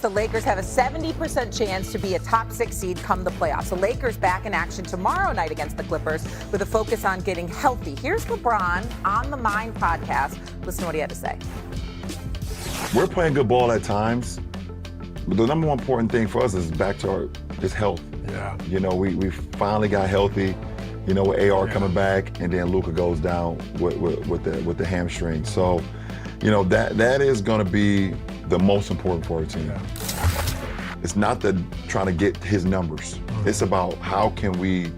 The Lakers have a 70% chance to be a top 6 seed come the playoffs. The Lakers back in action tomorrow night against the Clippers with a focus on getting healthy. Here's LeBron on the Mind podcast. Listen to what he had to say. We're playing good ball at times, but the number one important thing for us is back to is health. Yeah. You know, we finally got healthy. You know, with AR coming back, and then Luka goes down with the hamstring. So, you know, that is going to be the most important for our team. Yeah. It's not trying to get his numbers. It's about how can we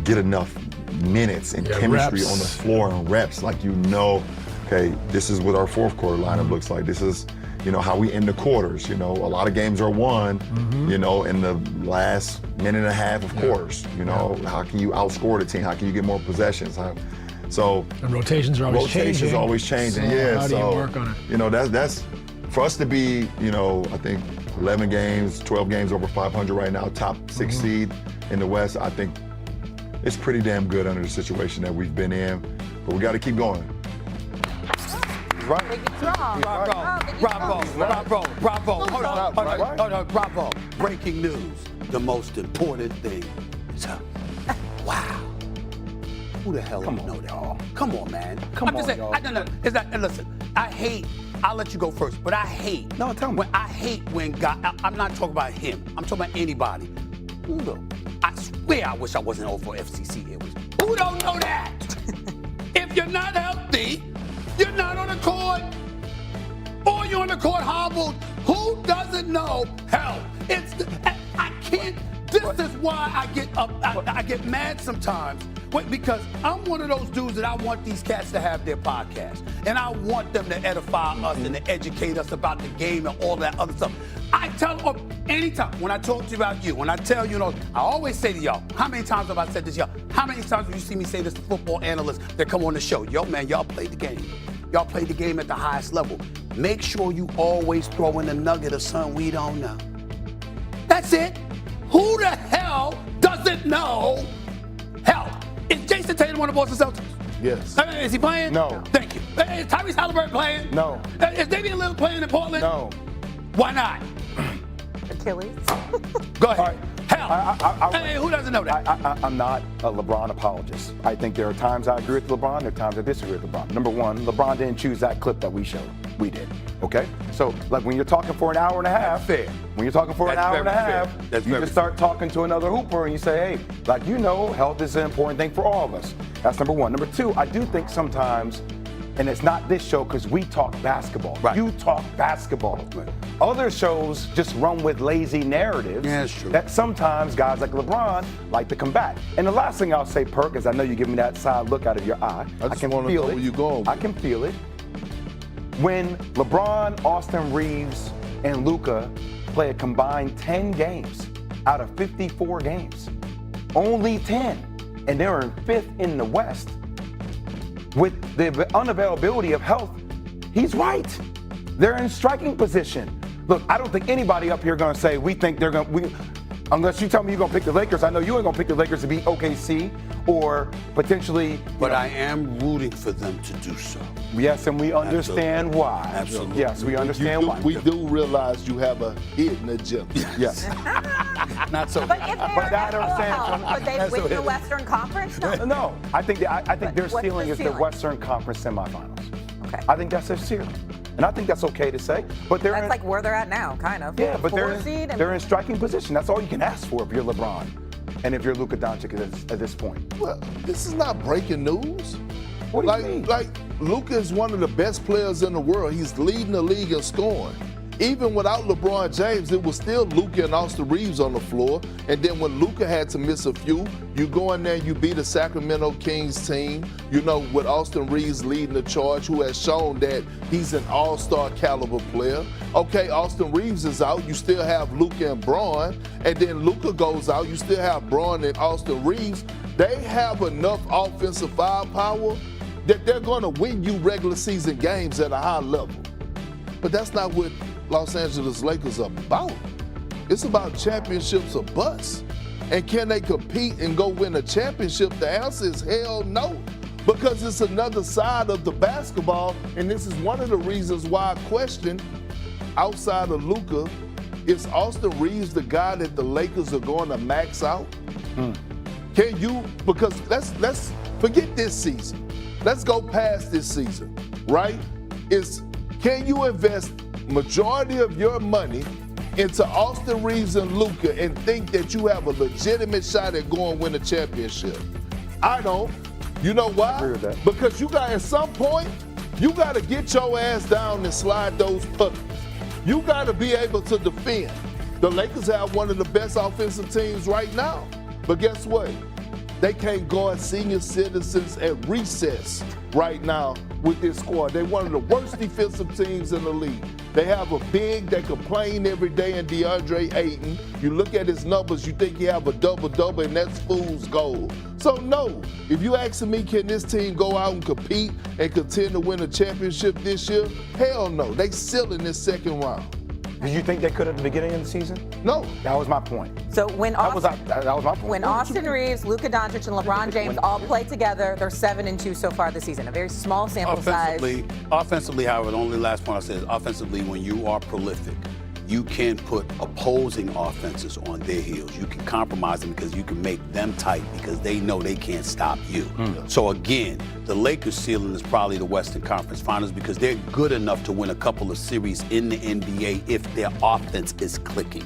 get enough minutes and chemistry reps on the floor and reps. Like, you know, okay, this is what our fourth quarter lineup looks like. This is, you know, how we end the quarters. You know, a lot of games are won, you know, in the last minute and a half of quarters. You know, how can you outscore the team? How can you get more possessions? So and rotations are always changing. Rotations are always changing. So how do you work on it? You know, that's for us to be, you know, I think 11 games, 12 games over 500 right now, top 6 seed in the West. I think it's pretty damn good under the situation that we've been in, but we got to keep going. Right. Bravo. Hold on. Bravo. Breaking news. The most important thing is health. Wow. Who the hell would know that? Come on, man. I'm just saying, listen, I'll let you go first, but I hate. No, tell me. I hate when guys, I'm not talking about him. I'm talking about anybody. I swear I wish I wasn't over for FCC. Who don't know that? If you're not healthy, you're not on the court, or you're on the court hobbled. Who doesn't know health? I can't. This is why I get mad sometimes. Because I'm one of those dudes that I want these cats to have their podcast. And I want them to edify us and to educate us about the game and all that other stuff. I tell them anytime, when I talk to you about you, when I tell you, I always say to y'all, how many times have I said this, y'all? How many times have you seen me say this to football analysts that come on the show? Yo, man, y'all played the game. Y'all played the game at the highest level. Make sure you always throw in a nugget of something we don't know. That's it. Who the hell doesn't know health? Is Jason Tatum on the Boston Celtics? Yes. Is he playing? No. Thank you. Is Tyrese Halliburton playing? No. Is Damian Lillard playing in Portland? No. Why not? Achilles. Go ahead. All right. Hell. Hey, who doesn't know that? I'm not a LeBron apologist. I think there are times I agree with LeBron, there are times I disagree with LeBron. Number one, LeBron didn't choose that clip that we showed. We did. Okay? So, like, when you're talking for an hour and a half, fair. When you're talking for an hour and a half, you just start fair. talking to another hooper and you say, hey, like, you know, health is an important thing for all of us. That's number one. Number two, I do think sometimes, and it's not this show because we talk basketball. Right. You talk basketball. Right. Other shows just run with lazy narratives. Yeah, that's true. That sometimes guys like LeBron like to combat. And the last thing I'll say, Perk, is I know you give me that side look out of your eye. I just want to know where you're going. I can feel it. When LeBron, Austin Reeves, and Luka play a combined 10 games out of 54 games, only 10, and they're in 5th in the West. With the unavailability of health, he's right. They're in striking position. Look, I don't think anybody up here going to say we think they're going to, unless you tell me you're going to pick the Lakers. I know you ain't going to pick the Lakers to beat OKC or potentially. But I am rooting for them to do so. Yes, and we understand why. Absolutely. Yes, we understand why. We do realize you have a hidden agenda. Yes. Not so. But if they're I don't understand. could they win the Western Conference? No. No, I think their What's ceiling the is the ceiling? Western Conference semifinals. Okay. I think that's their ceiling. And I think that's okay to say. But they're That's like where they're at now, kind of. yeah, but 4 seed. they're in striking position. That's all you can ask for if you're LeBron and if you're Luka Doncic at this point. Well, this is not breaking news. What do you mean? Like Luka is one of the best players in the world. He's leading the league in scoring. Even without LeBron James, it was still Luka and Austin Reeves on the floor. And then when Luka had to miss a few, you go in there and you beat the Sacramento Kings team, you know, with Austin Reeves leading the charge, who has shown that he's an all-star caliber player. Okay, Austin Reeves is out. You still have Luka and Bron. And then Luka goes out. You still have Bron and Austin Reeves. They have enough offensive firepower that they're going to win you regular season games at a high level. But that's not what Los Angeles Lakers are about. It's about championships or bust. And can they compete and go win a championship? The answer is hell no. Because it's another side of the basketball, and this is one of the reasons why I question, outside of Luka, is Austin Reeves the guy that the Lakers are going to max out? Can you, because let's forget this season. Let's go past this season, right? Can you invest majority of your money into Austin Reeves and Luka and think that you have a legitimate shot at going win a championship? I don't. You know why? I agree with that. Because you got, at some point, you got to get your ass down and slide those puppies. You got to be able to defend. The Lakers have one of the best offensive teams right now. But guess what? They can't guard senior citizens at recess right now with this squad. They're one of the worst defensive teams in the league. They have a big, they complain every day in DeAndre Ayton. You look at his numbers, you think he have a double-double, and that's fool's gold. So no, if you asking me, can this team go out and compete and contend to win a championship this year? Hell no, they still in this second round. Did you think they could at the beginning of the season? No. That was my point. So when That was my point. When Austin Reeves, Luka Doncic, and LeBron James all play together, they're 7-2 so far this season. A very small sample size. Offensively, however, the only last point I said is offensively, when you are prolific, you can put opposing offenses on their heels. You can compromise them because you can make them tight because they know they can't stop you. So again, the Lakers' ceiling is probably the Western Conference Finals because they're good enough to win a couple of series in the NBA if their offense is clicking.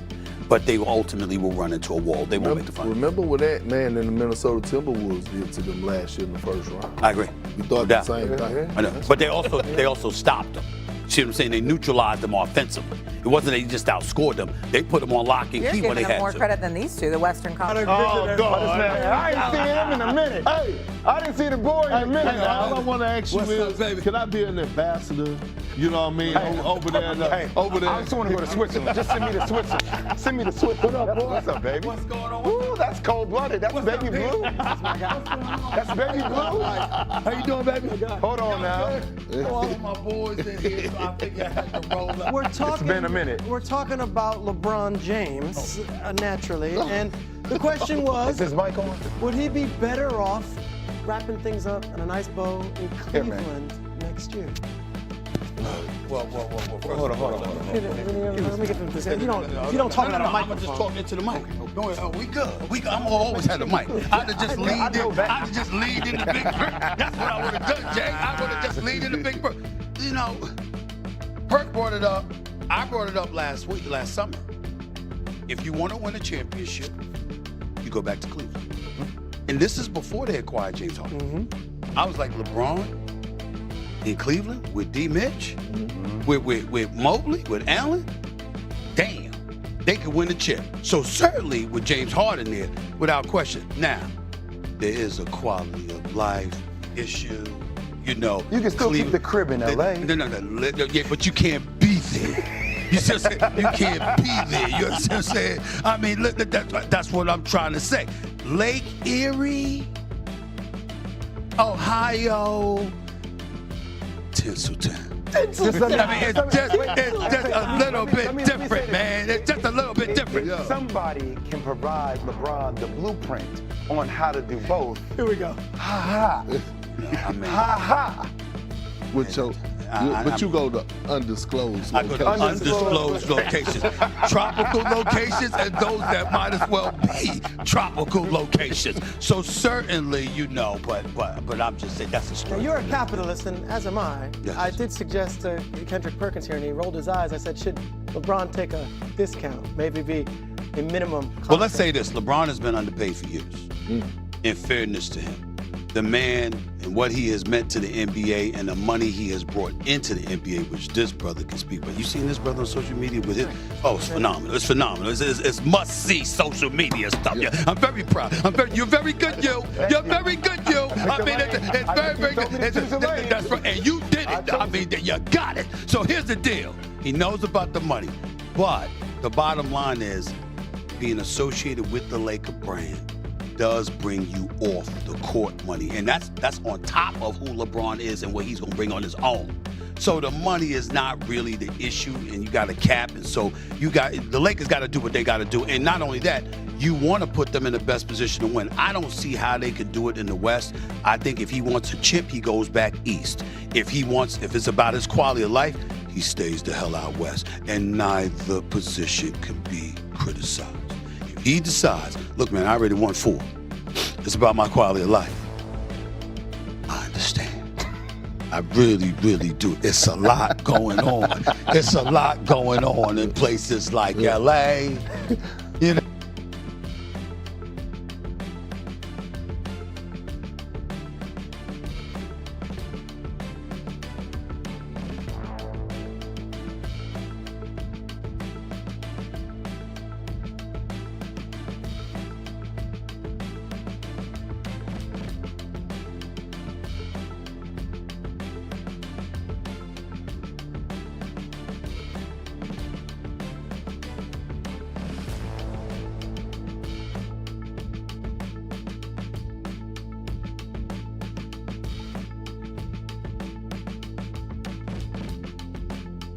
But they ultimately will run into a wall. They won't make the finals. Remember what that man in the Minnesota Timberwolves did to them last year in the first round? I agree. We thought the same thing. I know. But they also stopped them. See what I'm saying? They neutralized them offensively. It wasn't they just outscored them. They put them on lock and You're key when they giving them had more to. credit than these two, the Western Conference. I ain't seen him in a minute. Hey, I didn't see the boy in a minute. all I want to ask you is, can I be an ambassador? You know what I mean? Over there. Over there. I just want to go to Switzerland. Just send me to Switzerland. Send me to Switzerland. What's up, baby? What's going on? Ooh, that's cold-blooded. That's baby blue. That's baby blue. How you doing, baby? Hold on now. All of my boys in here, so I figured I had to roll up. It's been a minute. We're talking about LeBron James, naturally, and the question was, Is his mic on? would he be better off wrapping things up in a nice bow in Cleveland next year? Whoa. Hold on. Let me get them to say. You don't talk about the I'm just microphone. talking into the mic. We good. I'm always had the mic. I'd have just leaned in. I'd have just leaned in the big bird. That's what I would have done, Jay. I would have just leaned in the big bird. You know, Perk brought it up. I brought it up last summer. If you want to win a championship, you go back to Cleveland. And this is before they acquired James Harden. I was like, LeBron in Cleveland with D. Mitch, with Mobley, with Allen, damn, they could win the chip. So certainly with James Harden there, without question. Now, there is a quality of life issue. You know, You can still keep the crib in L.A. No, yeah, but you can't be there. You see what I'm saying? You can't be there. You understand what I'm saying? I mean, look, that's what I'm trying to say. Lake Erie, Ohio, Tinseltown. I mean, it's just a little bit different, man. It's just a little bit different. Somebody can provide LeBron the blueprint on how to do both. Here we go. Ha ha. I mean, Ha ha. But you go to undisclosed I go to locations. undisclosed locations, tropical locations, and those that might as well be tropical locations. So certainly, you know, but I'm just saying that's a Now, story. you're a capitalist, and as am I. Yes. I did suggest to Kendrick Perkins here, and he rolled his eyes. I said, should LeBron take a discount? Maybe be a minimum contract? Well, let's say this: LeBron has been underpaid for years. In fairness to him, the man and what he has meant to the NBA and the money he has brought into the NBA, which this brother can speak about. You seen this brother on social media with it? Oh, it's phenomenal. It's phenomenal. It's must-see social media stuff. Yeah, I'm very proud. You're very good, you. You're very good, you. I mean, it's very good. That's right. And you did it. I mean, you got it. So here's the deal. He knows about the money, but the bottom line is being associated with the Laker brand does bring you off the court money. And that's on top of who LeBron is and what he's gonna bring on his own. So the money is not really the issue, and you got a cap, and so the Lakers gotta do what they gotta do. And not only that, you wanna put them in the best position to win. I don't see how they could do it in the West. I think if he wants a chip, he goes back east. If it's about his quality of life, he stays the hell out west. And neither position can be criticized. If he decides, look, man, I already won 4. It's about my quality of life. I understand. I really, really do. It's a lot going on. It's a lot going on in places like LA,